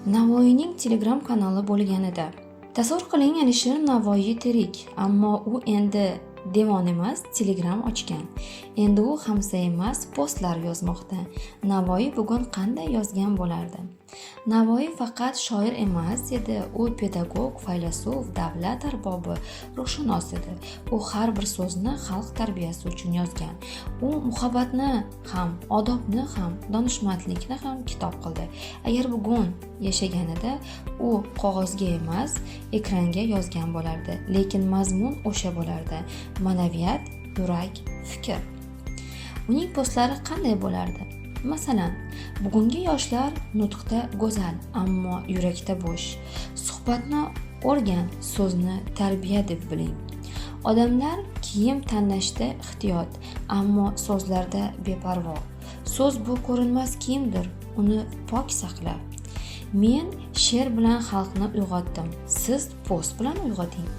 Navoiyning Telegram kanali bo'lganida. Tasavvur qiling, Alisher Navoiy tirik, ammo u endi devon emas, Telegram ochgan. Endi u hamsa emas, postlar yozmoqda. Navoiy bugun qanday yozgan bo'lardi? Navoiy faqat shoir emas edi, u pedagog, faylasuf, davlat arbobi, ruhshunos edi. U har bir so'zni xalq tarbiyasi uchun yozgan. U muhabbatni ham, odobni ham, donishmandlikni ham kitob qildi. Agar bugun yashaganida u qog'ozga emas, ekranga yozgan bo'lardi, lekin mazmun o'sha bo'lardi. Ma'naviyat, yurak, fikr. Uning postlari qanday bo'lardi? Masalan, bugungi yoshlar nutqda go'zal, ammo yurakda bo'sh. Suhbatni o'rgan, so'zni tarbiya deb biling. Odamlar kiyim tanlashda ehtiyot, ammo so'zlarda beparvo. So'z bu ko'rinmas kiyimdir, uni pok saqla. Men she'r bilan xalqni uyg'otdim, siz post bilan uyg'oting.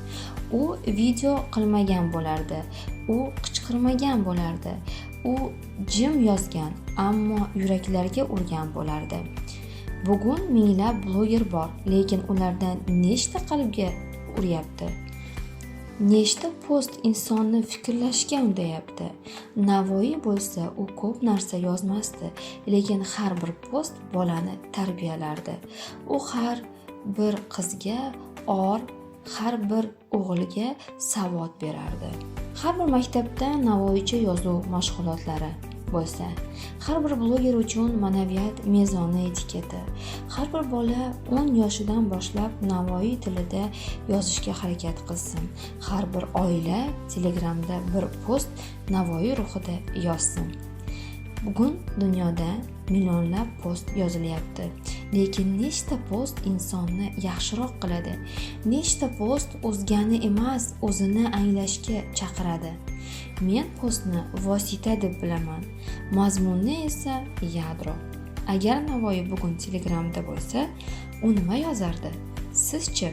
U video qilmagan bo'lardi, u qichqirmagan bo'lardi, u jim yozgan, ammo yuraklarga urgan bo'lardi. Bugun minglab bloger bor, lekin ulardan nechta qalbga uryapti? Nechta post insonni fikrlashga undayapti? Navoiy bo'lsa, u ko'p narsa yozmasdi, lekin har bir post bolani tarbiyalardi. U har bir qizga or, har bir o'g'ilga savod berardi. Har bir maktabda Navoiycha yozuv mashg'ulotlari bo'lsa, har bir bloger uchun ma'naviyat mezoni etiketi, har bir bola 10 yoshidan boshlab Navoiy tilida yozishga harakat qilsin. Har bir oila Telegramda bir post Navoiy ruhida yozsin. Bugun dunyoda millionlab post yozilyapti, lekin nechta post insonni yaxshiroq qiladi? Nechta post o'zgani emas, o'zini anglashga chaqiradi? Men postni vosita deb bilaman, mazmunni esa yadro. Agar Navoiy bugun Telegramda bo'lsa, u nima yozardi? Sizchi?